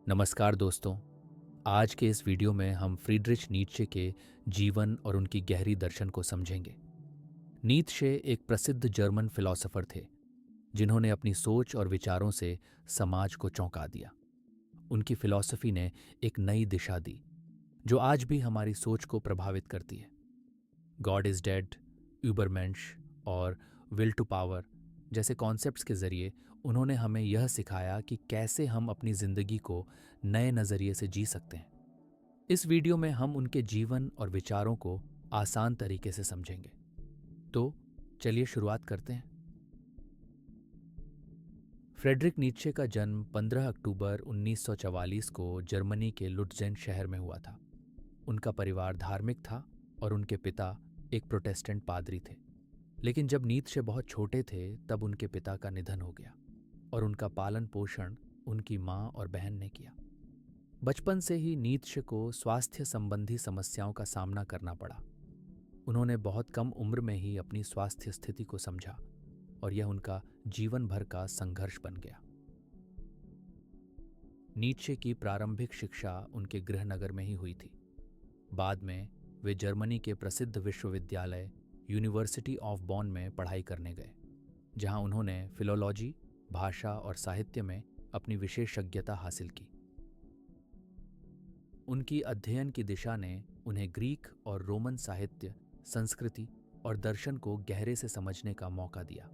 नमस्कार दोस्तों। आज के इस वीडियो में हम फ्रीड्रिच नीत्शे के जीवन और उनकी गहरी दर्शन को समझेंगे। नीत्शे एक प्रसिद्ध जर्मन फिलोसोफर थे जिन्होंने अपनी सोच और विचारों से समाज को चौंका दिया। उनकी फिलॉसफी ने एक नई दिशा दी जो आज भी हमारी सोच को प्रभावित करती है। गॉड इज डेड, यूबरमेंश और विल टू पावर जैसे कॉन्सेप्ट्स के जरिए उन्होंने हमें यह सिखाया कि कैसे हम अपनी जिंदगी को नए नजरिए से जी सकते हैं। इस वीडियो में हम उनके जीवन और विचारों को आसान तरीके से समझेंगे। तो चलिए शुरुआत करते हैं। फ्रेडरिक नीत्शे का जन्म 15 अक्टूबर 1944 को जर्मनी के लुट्जेन शहर में हुआ था। उनका परिवार धार्मिक था और उनके पिता एक प्रोटेस्टेंट पादरी थे। लेकिन जब नीत्शे बहुत छोटे थे तब उनके पिता का निधन हो गया और उनका पालन पोषण उनकी माँ और बहन ने किया। बचपन से ही नीत्शे को स्वास्थ्य संबंधी समस्याओं का सामना करना पड़ा। उन्होंने बहुत कम उम्र में ही अपनी स्वास्थ्य स्थिति को समझा और यह उनका जीवन भर का संघर्ष बन गया। नीत्शे की प्रारंभिक शिक्षा उनके गृहनगर में ही हुई थी। बाद में वे जर्मनी के प्रसिद्ध विश्वविद्यालय यूनिवर्सिटी ऑफ बॉन में पढ़ाई करने गए, जहां उन्होंने फिलोलॉजी, भाषा और साहित्य में अपनी विशेषज्ञता हासिल की। उनकी अध्ययन की दिशा ने उन्हें ग्रीक और रोमन साहित्य, संस्कृति और दर्शन को गहरे से समझने का मौका दिया।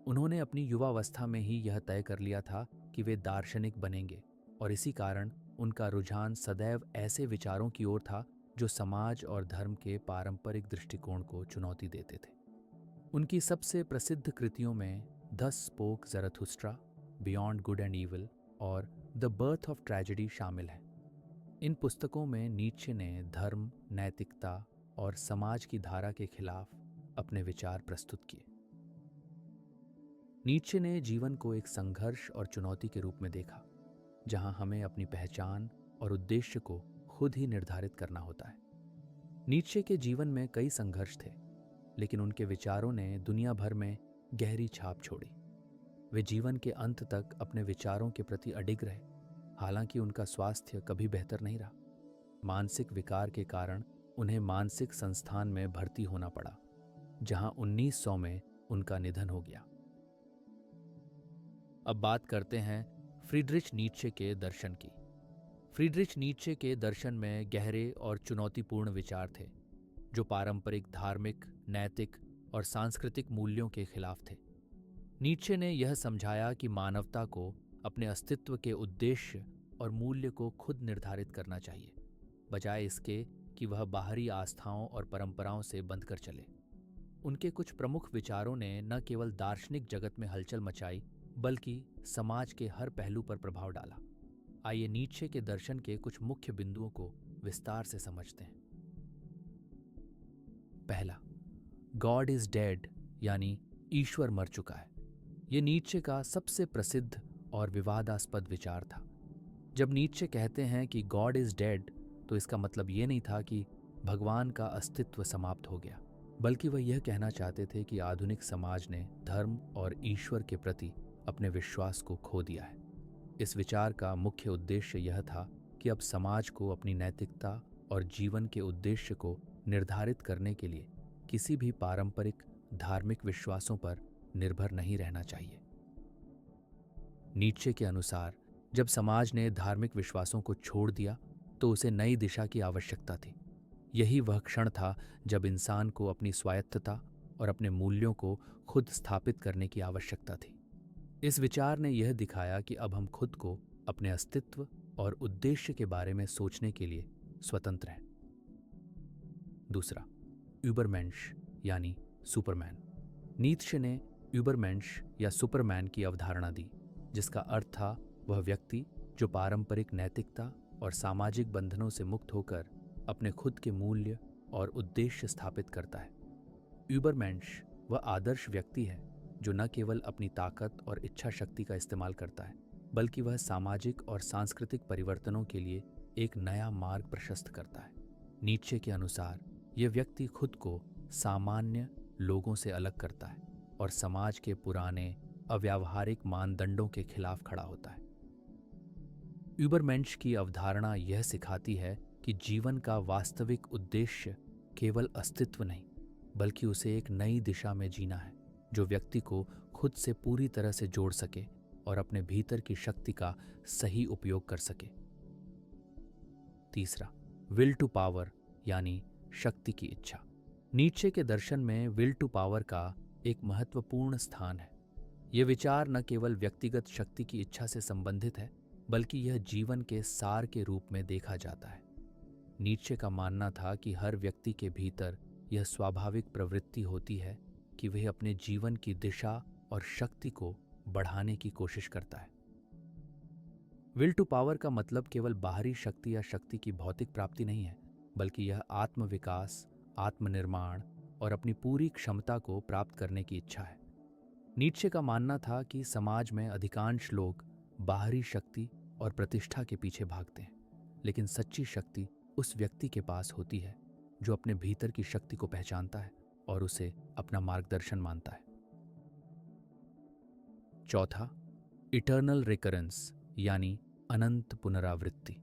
उन्होंने अपनी युवावस्था में ही यह तय कर लिया था कि वे दार्शनिक बनेंगे और इसी कारण उनका रुझान सदैव ऐसे विचारों की ओर था जो समाज और धर्म के पारंपरिक दृष्टिकोण को चुनौती देते थे। उनकी सबसे प्रसिद्ध कृतियों में the spoke Zarathustra, beyond good and evil और द बर्थ ऑफ ट्रेजेडी शामिल हैं। इन पुस्तकों में नीत्शे ने धर्म, नैतिकता और समाज की धारा के खिलाफ अपने विचार प्रस्तुत किए। नीत्शे ने जीवन को एक संघर्ष और चुनौती के रूप में देखा, जहां हमें अपनी पहचान और उद्देश्य को खुद ही निर्धारित करना होता है। नीत्शे के जीवन में कई संघर्ष थे, लेकिन उनके विचारों ने दुनिया भर में गहरी छाप छोड़ी। वे जीवन के अंत तक अपने विचारों के प्रति अडिग रहे, हालांकि उनका स्वास्थ्य कभी बेहतर नहीं रहा। मानसिक विकार के कारण उन्हें मानसिक संस्थान में भर्ती होना पड़ा, जहां 1900 में उनका निधन हो गया। अब बात करते हैं फ्रीड्रिच नीत्शे के दर्शन की। फ्रीड्रिच नीत्शे के दर्शन में गहरे और चुनौतीपूर्ण विचार थे, जो पारंपरिक धार्मिक, नैतिक और सांस्कृतिक मूल्यों के खिलाफ थे। नीत्शे ने यह समझाया कि मानवता को अपने अस्तित्व के उद्देश्य और मूल्य को खुद निर्धारित करना चाहिए, बजाय इसके कि वह बाहरी आस्थाओं और परंपराओं से बंधकर चले। उनके कुछ प्रमुख विचारों ने न केवल दार्शनिक जगत में हलचल मचाई, बल्कि समाज के हर पहलू पर प्रभाव डाला। आइए नीत्शे के दर्शन के कुछ मुख्य बिंदुओं को विस्तार से समझते हैं। पहला, गॉड इज डेड, यानी ईश्वर मर चुका है। यह नीत्शे का सबसे प्रसिद्ध और विवादास्पद विचार था। जब नीत्शे कहते हैं कि गॉड इज डेड, तो इसका मतलब ये नहीं था कि भगवान का अस्तित्व समाप्त हो गया, बल्कि वह यह कहना चाहते थे कि आधुनिक समाज ने धर्म और ईश्वर के प्रति अपने विश्वास को खो दिया है। इस विचार का मुख्य उद्देश्य यह था कि अब समाज को अपनी नैतिकता और जीवन के उद्देश्य को निर्धारित करने के लिए किसी भी पारंपरिक धार्मिक विश्वासों पर निर्भर नहीं रहना चाहिए। नीत्शे के अनुसार जब समाज ने धार्मिक विश्वासों को छोड़ दिया तो उसे नई दिशा की आवश्यकता थी। यही वह क्षण था जब इंसान को अपनी स्वायत्तता और अपने मूल्यों को खुद स्थापित करने की आवश्यकता थी। इस विचार ने यह दिखाया कि अब हम खुद को अपने अस्तित्व और उद्देश्य के बारे में सोचने के लिए स्वतंत्र हैं। दूसरा, यूबरमेंश यानी सुपरमैन। नीत्शे ने यूबरमेंश या सुपरमैन की अवधारणा दी, जिसका अर्थ था वह व्यक्ति जो पारंपरिक नैतिकता और सामाजिक बंधनों से मुक्त होकर अपने खुद के मूल्य और उद्देश्य स्थापित करता है। यूबरमेंश वह आदर्श व्यक्ति है जो न केवल अपनी ताकत और इच्छा शक्ति का इस्तेमाल करता है, बल्कि वह सामाजिक और सांस्कृतिक परिवर्तनों के लिए एक नया मार्ग प्रशस्त करता है। नीत्शे के अनुसार यह व्यक्ति खुद को सामान्य लोगों से अलग करता है और समाज के पुराने अव्यावहारिक मानदंडों के खिलाफ खड़ा होता है। यूबरमेंश की अवधारणा यह सिखाती है कि जीवन का वास्तविक उद्देश्य केवल अस्तित्व नहीं, बल्कि उसे एक नई दिशा में जीना है, जो व्यक्ति को खुद से पूरी तरह से जोड़ सके और अपने भीतर की शक्ति का सही उपयोग कर सके। तीसरा, विल टू पावर यानी शक्ति की इच्छा। नीत्शे के दर्शन में विल टू पावर का एक महत्वपूर्ण स्थान है। यह विचार न केवल व्यक्तिगत शक्ति की इच्छा से संबंधित है, बल्कि यह जीवन के सार के रूप में देखा जाता है। नीत्शे का मानना था कि हर व्यक्ति के भीतर यह स्वाभाविक प्रवृत्ति होती है कि वह अपने जीवन की दिशा और शक्ति को बढ़ाने की कोशिश करता है। विल टू पावर का मतलब केवल बाहरी शक्ति या शक्ति की भौतिक प्राप्ति नहीं है, बल्कि यह आत्मविकास, आत्मनिर्माण और अपनी पूरी क्षमता को प्राप्त करने की इच्छा है। नीत्शे का मानना था कि समाज में अधिकांश लोग बाहरी शक्ति और प्रतिष्ठा के पीछे भागते हैं, लेकिन सच्ची शक्ति उस व्यक्ति के पास होती है जो अपने भीतर की शक्ति को पहचानता है और उसे अपना मार्गदर्शन मानता है। चौथा, इटर्नल रिकरेंस यानी अनंत पुनरावृत्ति।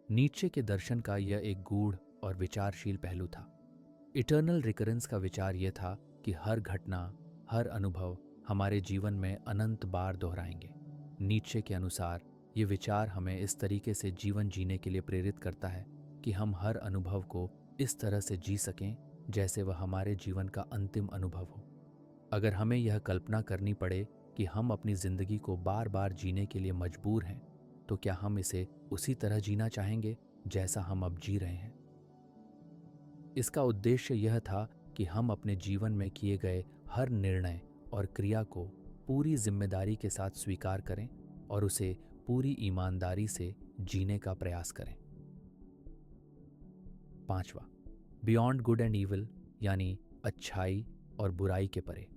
नीत्शे के दर्शन का यह एक गूढ़ और विचारशील पहलू था। इटर्नल रिकरेंस का विचार यह था कि हर घटना, हर अनुभव हमारे जीवन में अनंत बार दोहराएंगे। नीत्शे के अनुसार ये विचार हमें इस तरीके से जीवन जीने के लिए प्रेरित करता है कि हम हर अनुभव को इस तरह से जी सकें जैसे वह हमारे जीवन का अंतिम अनुभव हो। अगर हमें यह कल्पना करनी पड़े कि हम अपनी जिंदगी को बार बार जीने के लिए मजबूर हैं, तो क्या हम इसे उसी तरह जीना चाहेंगे जैसा हम अब जी रहे हैं? इसका उद्देश्य यह था कि हम अपने जीवन में किए गए हर निर्णय और क्रिया को पूरी जिम्मेदारी के साथ स्वीकार करें और उसे पूरी ईमानदारी से जीने का प्रयास करें। पांचवा, बियॉन्ड गुड एंड ईविल यानी अच्छाई और बुराई के परे।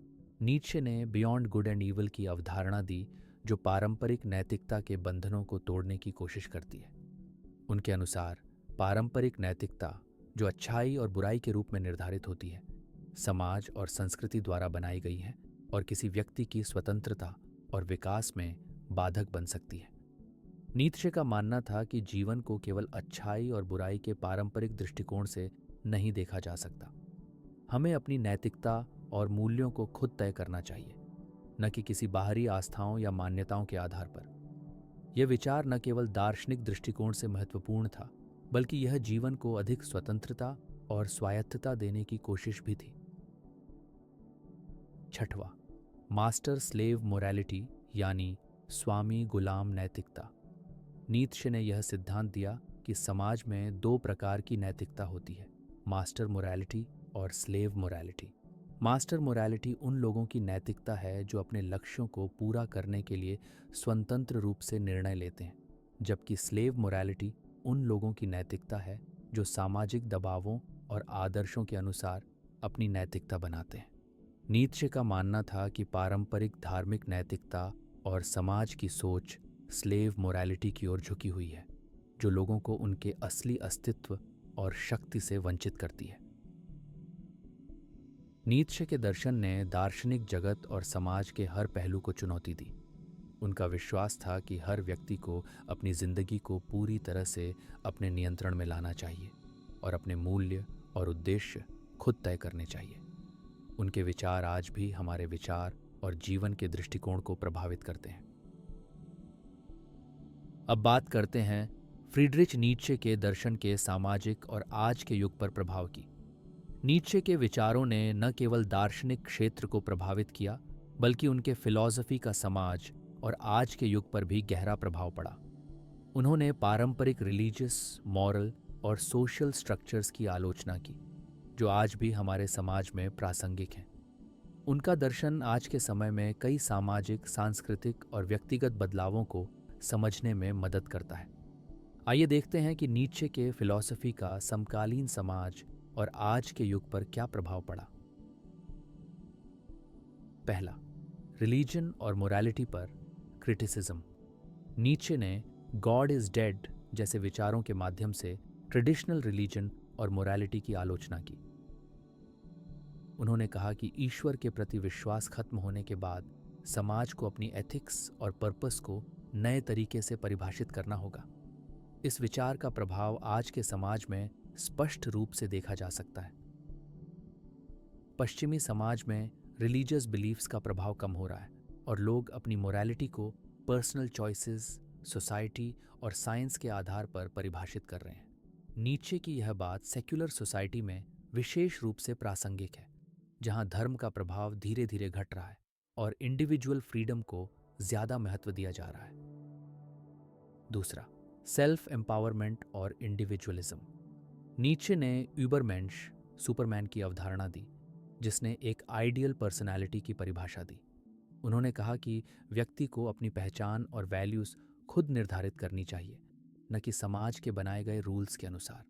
नीत्शे ने बियॉन्ड गुड एंड ईविल की अवधारणा दी, जो पारंपरिक नैतिकता के बंधनों को तोड़ने की कोशिश करती है। उनके अनुसार पारंपरिक नैतिकता, जो अच्छाई और बुराई के रूप में निर्धारित होती है, समाज और संस्कृति द्वारा बनाई गई है और किसी व्यक्ति की स्वतंत्रता और विकास में बाधक बन सकती है। नीत्शे का मानना था कि जीवन को केवल अच्छाई और बुराई के पारंपरिक दृष्टिकोण से नहीं देखा जा सकता। हमें अपनी नैतिकता और मूल्यों को खुद तय करना चाहिए, न कि किसी बाहरी आस्थाओं या मान्यताओं के आधार पर। यह विचार न केवल दार्शनिक दृष्टिकोण से महत्वपूर्ण था, बल्कि यह जीवन को अधिक स्वतंत्रता और स्वायत्तता देने की कोशिश भी थी। छठवां, मास्टर स्लेव मोरालिटी यानी स्वामी गुलाम नैतिकता। नीत्शे ने यह सिद्धांत दिया कि समाज में दो प्रकार की नैतिकता होती है, मास्टर मोरालिटी और स्लेव मोरालिटी। मास्टर मोरालिटी उन लोगों की नैतिकता है जो अपने लक्ष्यों को पूरा करने के लिए स्वतंत्र रूप से निर्णय लेते हैं, जबकि स्लेव मोरालिटी उन लोगों की नैतिकता है जो सामाजिक दबावों और आदर्शों के अनुसार अपनी नैतिकता बनाते हैं। नीत्शे का मानना था कि पारंपरिक धार्मिक नैतिकता और समाज की सोच स्लेव मोरालिटी की ओर झुकी हुई है, जो लोगों को उनके असली अस्तित्व और शक्ति से वंचित करती है। नीत्शे के दर्शन ने दार्शनिक जगत और समाज के हर पहलू को चुनौती दी। उनका विश्वास था कि हर व्यक्ति को अपनी जिंदगी को पूरी तरह से अपने नियंत्रण में लाना चाहिए और अपने मूल्य और उद्देश्य खुद तय करने चाहिए। उनके विचार आज भी हमारे विचार और जीवन के दृष्टिकोण को प्रभावित करते हैं। अब बात करते हैं फ्रीडरिच नीत्शे के दर्शन के सामाजिक और आज के युग पर प्रभाव की। नीत्शे के विचारों ने न केवल दार्शनिक क्षेत्र को प्रभावित किया, बल्कि उनके फिलॉसफी का समाज और आज के युग पर भी गहरा प्रभाव पड़ा। उन्होंने पारंपरिक रिलीजियस, मॉरल और सोशल स्ट्रक्चर्स की आलोचना की, जो आज भी हमारे समाज में प्रासंगिक हैं। उनका दर्शन आज के समय में कई सामाजिक, सांस्कृतिक और व्यक्तिगत बदलावों को समझने में मदद करता है। आइए देखते हैं कि नीत्शे के फिलॉसफी का समकालीन समाज और आज के युग पर क्या प्रभाव पड़ा। पहला, रिलीजन और मोरालिटी पर क्रिटिसिज्म। नीत्शे ने गॉड इज डेड जैसे विचारों के माध्यम से ट्रेडिशनल रिलीजन और मोरालिटी की आलोचना की। उन्होंने कहा कि ईश्वर के प्रति विश्वास खत्म होने के बाद समाज को अपनी एथिक्स और पर्पस को नए तरीके से परिभाषित करना होगा। इस विचार का प्रभाव आज के समाज में स्पष्ट रूप से देखा जा सकता है। पश्चिमी समाज में रिलीजियस बिलीफ्स का प्रभाव कम हो रहा है और लोग अपनी मोरालिटी को पर्सनल चॉइसेस, सोसाइटी और साइंस के आधार पर परिभाषित कर रहे हैं। नीचे की यह बात सेक्युलर सोसाइटी में विशेष रूप से प्रासंगिक है, जहां धर्म का प्रभाव धीरे धीरे घट रहा है और इंडिविजुअल फ्रीडम को ज्यादा महत्व दिया जा रहा है। दूसरा, सेल्फ एम्पावरमेंट और इंडिविजुअलिज्म। नीचे ने यूबरमेंश, सुपरमैन की अवधारणा दी, जिसने एक आइडियल पर्सनालिटी की परिभाषा दी। उन्होंने कहा कि व्यक्ति को अपनी पहचान और वैल्यूज खुद निर्धारित करनी चाहिए, न कि समाज के बनाए गए रूल्स के अनुसार।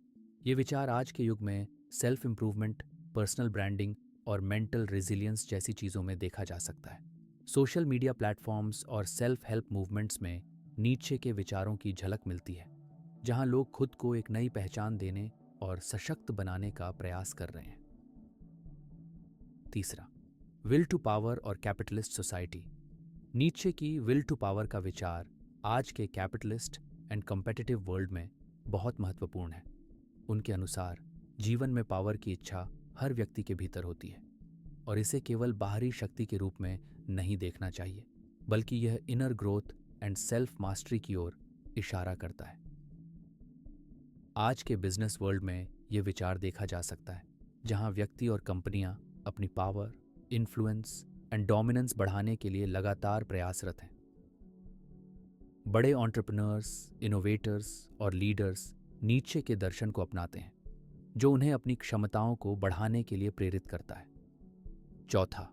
ये विचार आज के युग में सेल्फ इम्प्रूवमेंट, पर्सनल ब्रांडिंग और मेंटल रेजिलियंस जैसी चीज़ों में देखा जा सकता है। सोशल मीडिया प्लेटफॉर्म्स और सेल्फ हेल्प मूवमेंट्स में नीचे के विचारों की झलक मिलती है, जहां लोग खुद को एक नई पहचान देने और सशक्त बनाने का प्रयास कर रहे हैं। तीसरा, विल टू पावर और कैपिटलिस्ट सोसाइटी। नीचे की विल टू पावर का विचार आज के कैपिटलिस्ट एंड कॉम्पिटिटिव वर्ल्ड में बहुत महत्वपूर्ण है। उनके अनुसार जीवन में पावर की इच्छा हर व्यक्ति के भीतर होती है और इसे केवल बाहरी शक्ति के रूप में नहीं देखना चाहिए, बल्कि यह inner growth and self mastery की ओर इशारा करता है। आज के बिजनेस वर्ल्ड में यह विचार देखा जा सकता है, जहां व्यक्ति और कंपनियां अपनी पावर, इन्फ्लुएंस एंड डोमिनेंस बढ़ाने के लिए लगातार प्रयासरत हैं। बड़े एंटरप्रेन्योर्स, इनोवेटर्स और लीडर्स नीचे के दर्शन को अपनाते हैं, जो उन्हें अपनी क्षमताओं को बढ़ाने के लिए प्रेरित करता है। चौथा,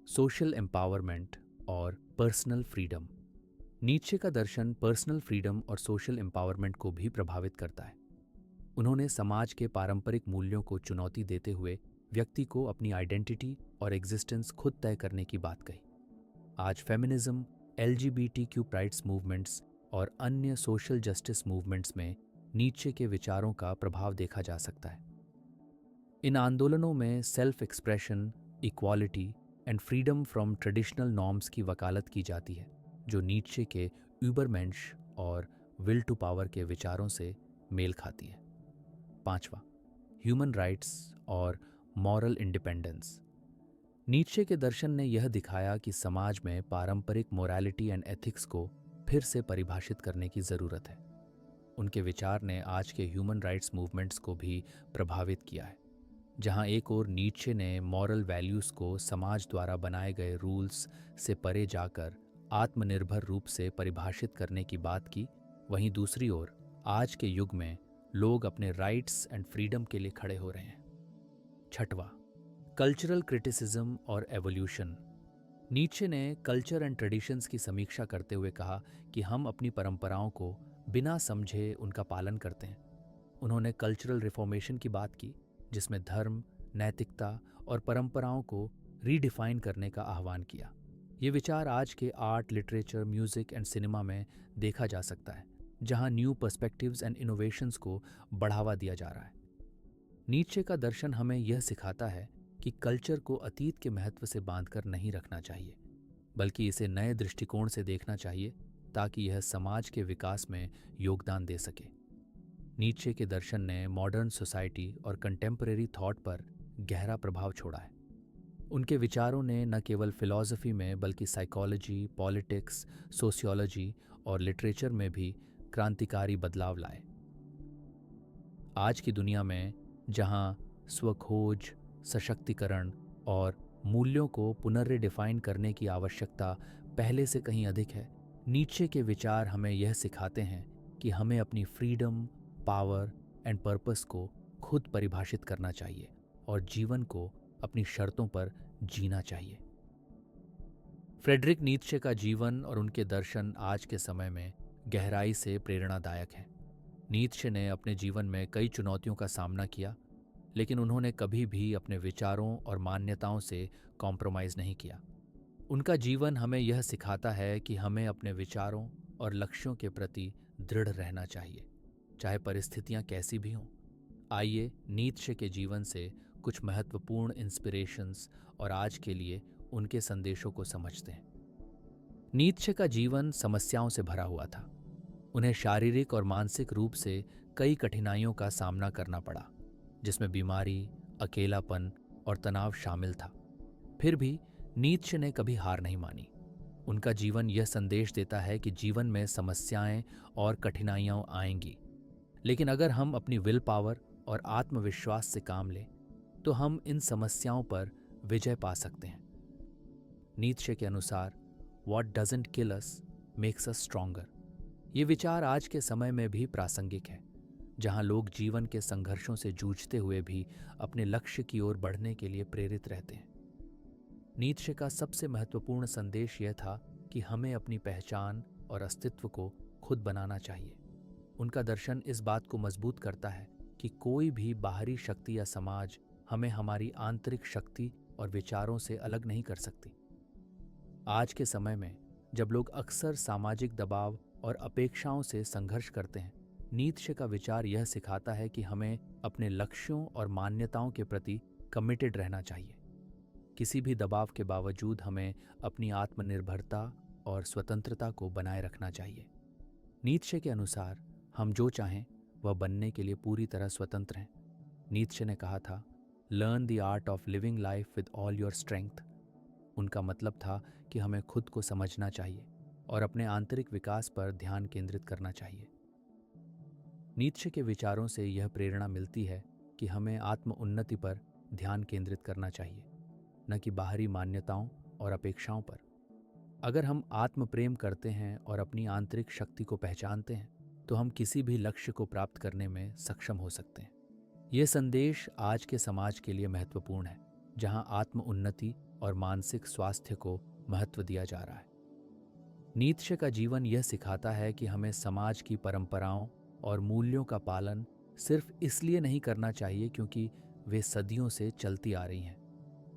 सोशल एम्पावरमेंट और पर्सनल फ्रीडम। नीचे का दर्शन पर्सनल फ्रीडम और सोशल एम्पावरमेंट को भी प्रभावित करता है। उन्होंने समाज के पारंपरिक मूल्यों को चुनौती देते हुए व्यक्ति को अपनी आइडेंटिटी और एग्जिस्टेंस खुद तय करने की बात कही। आज फेमिनिज्म, LGBTQ राइट्स मूवमेंट्स और अन्य सोशल जस्टिस मूवमेंट्स में नीचे के विचारों का प्रभाव देखा जा सकता है। इन आंदोलनों में self expression, equality and freedom from traditional norms की वकालत की जाती है, जो नीचे के यूबरमेंश और विल टू पावर के विचारों से मेल खाती है। पांचवा, ह्यूमन राइट्स और मॉरल इंडिपेंडेंस। नीचे के दर्शन ने यह दिखाया कि समाज में पारंपरिक मोरालिटी एंड एथिक्स को फिर से परिभाषित करने की ज़रूरत है। उनके विचार ने आज के ह्यूमन राइट्स मूवमेंट्स को भी प्रभावित किया है, जहां एक ओर नीचे ने मॉरल वैल्यूज़ को समाज द्वारा बनाए गए रूल्स से परे जाकर आत्मनिर्भर रूप से परिभाषित करने की बात की, वहीं दूसरी ओर आज के युग में लोग अपने राइट्स एंड फ्रीडम के लिए खड़े हो रहे हैं। छठवां, कल्चरल क्रिटिसिज्म और एवोल्यूशन। नीचे ने कल्चर एंड ट्रेडिशंस की समीक्षा करते हुए कहा कि हम अपनी परंपराओं को बिना समझे उनका पालन करते हैं। उन्होंने कल्चरल रिफॉर्मेशन की बात की, जिसमें धर्म, नैतिकता और परंपराओं को रीडिफाइन करने का आह्वान किया। ये विचार आज के art, literature, music and cinema में देखा जा सकता है, जहां न्यू पर्सपेक्टिव्स एंड इनोवेशंस को बढ़ावा दिया जा रहा है। नीचे का दर्शन हमें यह सिखाता है कि कल्चर को अतीत के महत्व से बांधकर नहीं रखना चाहिए, बल्कि इसे नए दृष्टिकोण से देखना चाहिए ताकि यह समाज के विकास में योगदान दे सके। नीचे के दर्शन ने मॉडर्न सोसाइटी और कंटेम्परेरी थॉट पर गहरा प्रभाव छोड़ा है। उनके विचारों ने न केवल फिलॉसफी में बल्कि साइकोलॉजी, पॉलिटिक्स, सोशियोलॉजी और लिटरेचर में भी क्रांतिकारी बदलाव लाए। आज की दुनिया में जहां स्वखोज, सशक्तिकरण और मूल्यों को पुनर्रिडिफाइन करने की आवश्यकता पहले से कहीं अधिक है, नीचे के विचार हमें यह सिखाते हैं कि हमें अपनी फ्रीडम, पावर एंड पर्पस को खुद परिभाषित करना चाहिए और जीवन को अपनी शर्तों पर जीना चाहिए। फ्रेडरिक नीत्शे का जीवन और उनके दर्शन आज के समय में गहराई से प्रेरणादायक हैं। नीत्शे ने अपने जीवन में कई चुनौतियों का सामना किया, लेकिन उन्होंने कभी भी अपने विचारों और मान्यताओं से कॉम्प्रोमाइज़ नहीं किया। उनका जीवन हमें यह सिखाता है कि हमें अपने विचारों और लक्ष्यों के प्रति दृढ़ रहना चाहिए, चाहे परिस्थितियां कैसी भी हों। आइए नीत्शे के जीवन से कुछ महत्वपूर्ण इंस्पिरेशंस और आज के लिए उनके संदेशों को समझते हैं। नीत्शे का जीवन समस्याओं से भरा हुआ था। उन्हें शारीरिक और मानसिक रूप से कई कठिनाइयों का सामना करना पड़ा, जिसमें बीमारी, अकेलापन और तनाव शामिल था। फिर भी नीत्शे ने कभी हार नहीं मानी। उनका जीवन यह संदेश देता है कि जीवन में समस्याएं और कठिनाइयां आएंगी, लेकिन अगर हम अपनी विल पावर और आत्मविश्वास से काम लें तो हम इन समस्याओं पर विजय पा सकते हैं। नीत्शे के अनुसार what doesn't kill us makes us stronger. ये विचार आज के समय में भी प्रासंगिक है, जहां लोग जीवन के संघर्षों से जूझते हुए भी अपने लक्ष्य की ओर बढ़ने के लिए प्रेरित रहते हैं। नीत्शे का सबसे महत्वपूर्ण संदेश यह था कि हमें अपनी पहचान और अस्तित्व को खुद बनाना चाहिए। उनका दर्शन इस बात को मजबूत करता है कि कोई भी बाहरी शक्ति या समाज हमें हमारी आंतरिक शक्ति और विचारों से अलग नहीं कर सकती। आज के समय में जब लोग अक्सर सामाजिक दबाव और अपेक्षाओं से संघर्ष करते हैं, नीत्शे का विचार यह सिखाता है कि हमें अपने लक्ष्यों और मान्यताओं के प्रति कमिटेड रहना चाहिए। किसी भी दबाव के बावजूद हमें अपनी आत्मनिर्भरता और स्वतंत्रता को बनाए रखना चाहिए। नीत्शे के अनुसार हम जो चाहें वह बनने के लिए पूरी तरह स्वतंत्र हैं। नीत्शे ने कहा था, learn the art of living life with all your strength. उनका मतलब था कि हमें खुद को समझना चाहिए और अपने आंतरिक विकास पर ध्यान केंद्रित करना चाहिए। नीत्शे के विचारों से यह प्रेरणा मिलती है कि हमें आत्म उन्नति पर ध्यान केंद्रित करना चाहिए, न कि बाहरी मान्यताओं और अपेक्षाओं पर। अगर हम आत्म प्रेम करते हैं और अपनी आंतरिक शक्ति को पहचानते हैं तो हम किसी भी लक्ष्य को प्राप्त करने में सक्षम हो सकते हैं। यह संदेश आज के समाज के लिए महत्वपूर्ण है, जहां आत्म उन्नति और मानसिक स्वास्थ्य को महत्व दिया जा रहा है। नीत्शे का जीवन यह सिखाता है कि हमें समाज की परंपराओं और मूल्यों का पालन सिर्फ इसलिए नहीं करना चाहिए क्योंकि वे सदियों से चलती आ रही हैं।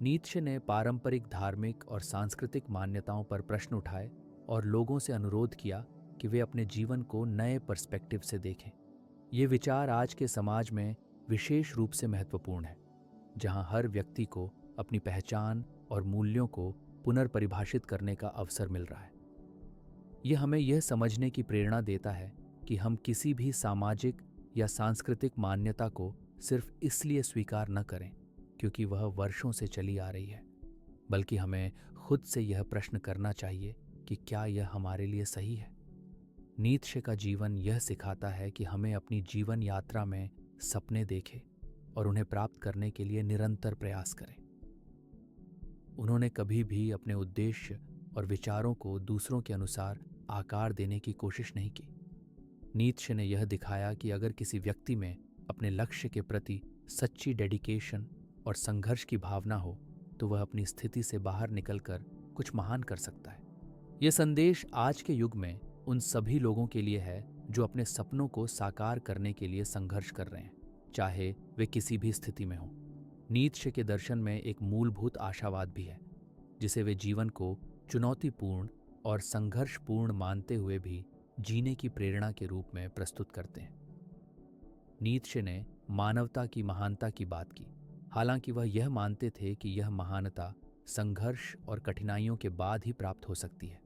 नीत्शे ने पारंपरिक धार्मिक और सांस्कृतिक मान्यताओं पर प्रश्न उठाए और लोगों से अनुरोध किया कि वे अपने जीवन को नए पर्सपेक्टिव से देखें। ये विचार आज के समाज में विशेष रूप से महत्वपूर्ण है, जहां हर व्यक्ति को अपनी पहचान और मूल्यों को पुनर्परिभाषित करने का अवसर मिल रहा है। यह हमें यह समझने की प्रेरणा देता है कि हम किसी भी सामाजिक या सांस्कृतिक मान्यता को सिर्फ इसलिए स्वीकार न करें क्योंकि वह वर्षों से चली आ रही है, बल्कि हमें खुद से यह प्रश्न करना चाहिए कि क्या यह हमारे लिए सही है। नीत्शे का जीवन यह सिखाता है कि हमें अपनी जीवन यात्रा में सपने देखें और उन्हें प्राप्त करने के लिए निरंतर प्रयास करें। उन्होंने कभी भी अपने उद्देश्य और विचारों को दूसरों के अनुसार आकार देने की कोशिश नहीं की। नीत्शे ने यह दिखाया कि अगर किसी व्यक्ति में अपने लक्ष्य के प्रति सच्ची डेडिकेशन और संघर्ष की भावना हो तो वह अपनी स्थिति से बाहर निकलकर कुछ महान कर सकता है। यह संदेश आज के युग में उन सभी लोगों के लिए है जो अपने सपनों को साकार करने के लिए संघर्ष कर रहे हैं, चाहे वे किसी भी स्थिति में हों। नीत्शे के दर्शन में एक मूलभूत आशावाद भी है, जिसे वे जीवन को चुनौतीपूर्ण और संघर्षपूर्ण मानते हुए भी जीने की प्रेरणा के रूप में प्रस्तुत करते हैं। नीत्शे ने मानवता की महानता की बात की, हालांकि वह यह मानते थे कि यह महानता संघर्ष और कठिनाइयों के बाद ही प्राप्त हो सकती है।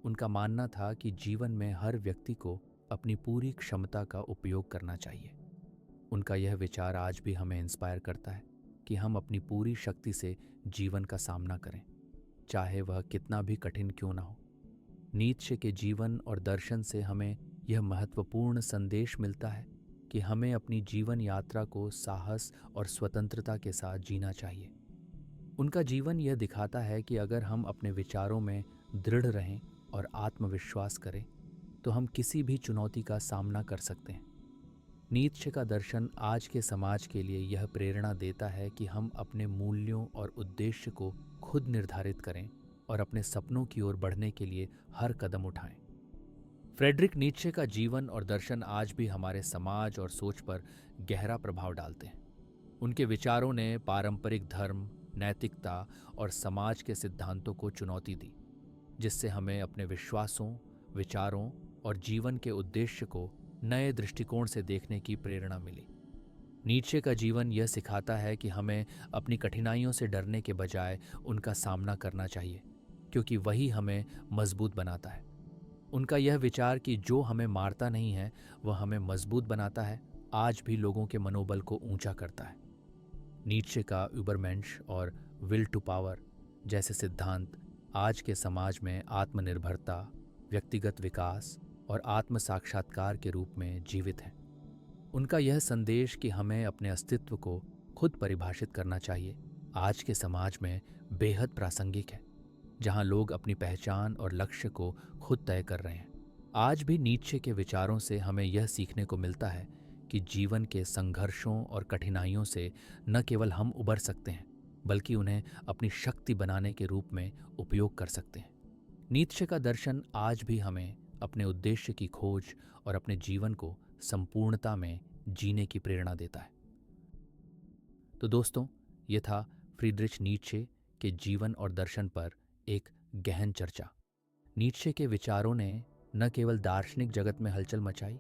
उनका मानना था कि जीवन में हर व्यक्ति को अपनी पूरी क्षमता का उपयोग करना चाहिए। उनका यह विचार आज भी हमें इंस्पायर करता है कि हम अपनी पूरी शक्ति से जीवन का सामना करें, चाहे वह कितना भी कठिन क्यों ना हो। नीत्शे के जीवन और दर्शन से हमें यह महत्वपूर्ण संदेश मिलता है कि हमें अपनी जीवन यात्रा को साहस और स्वतंत्रता के साथ जीना चाहिए। उनका जीवन यह दिखाता है कि अगर हम अपने विचारों में दृढ़ रहें और आत्मविश्वास करें तो हम किसी भी चुनौती का सामना कर सकते हैं। नीत्शे का दर्शन आज के समाज के लिए यह प्रेरणा देता है कि हम अपने मूल्यों और उद्देश्य को खुद निर्धारित करें और अपने सपनों की ओर बढ़ने के लिए हर कदम उठाएं। फ्रेडरिक नीत्शे का जीवन और दर्शन आज भी हमारे समाज और सोच पर गहरा प्रभाव डालते हैं। उनके विचारों ने पारंपरिक धर्म, नैतिकता और समाज के सिद्धांतों को चुनौती दी, जिससे हमें अपने विश्वासों, विचारों और जीवन के उद्देश्य को नए दृष्टिकोण से देखने की प्रेरणा मिली। नीत्शे का जीवन यह सिखाता है कि हमें अपनी कठिनाइयों से डरने के बजाय उनका सामना करना चाहिए, क्योंकि वही हमें मजबूत बनाता है। उनका यह विचार कि जो हमें मारता नहीं है वह हमें मजबूत बनाता है, आज भी लोगों के मनोबल को ऊंचा करता है। नीत्शे का यूबरमेंश और विल टू पावर जैसे सिद्धांत आज के समाज में आत्मनिर्भरता, व्यक्तिगत विकास और आत्म साक्षात्कार के रूप में जीवित हैं। उनका यह संदेश कि हमें अपने अस्तित्व को खुद परिभाषित करना चाहिए, आज के समाज में बेहद प्रासंगिक है, जहां लोग अपनी पहचान और लक्ष्य को खुद तय कर रहे हैं। आज भी नीत्शे के विचारों से हमें यह सीखने को मिलता है कि जीवन के संघर्षों और कठिनाइयों से न केवल हम उबर सकते हैं, बल्कि उन्हें अपनी शक्ति बनाने के रूप में उपयोग कर सकते हैं। नीत्शे का दर्शन आज भी हमें अपने उद्देश्य की खोज और अपने जीवन को संपूर्णता में जीने की प्रेरणा देता है। तो दोस्तों, ये था फ्रीडरिच नीत्शे के जीवन और दर्शन पर एक गहन चर्चा। नीत्शे के विचारों ने न केवल दार्शनिक जगत में हलचल मचाई,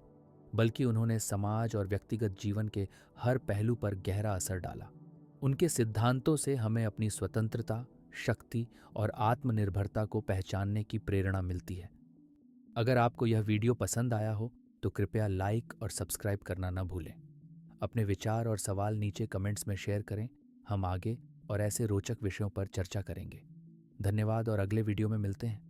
बल्कि उन्होंने समाज और व्यक्तिगत जीवन के हर पहलू पर गहरा असर डाला। उनके सिद्धांतों से हमें अपनी स्वतंत्रता, शक्ति और आत्मनिर्भरता को पहचानने की प्रेरणा मिलती है। अगर आपको यह वीडियो पसंद आया हो तो कृपया लाइक और सब्सक्राइब करना न भूलें। अपने विचार और सवाल नीचे कमेंट्स में शेयर करें। हम आगे और ऐसे रोचक विषयों पर चर्चा करेंगे। धन्यवाद और अगले वीडियो में मिलते हैं।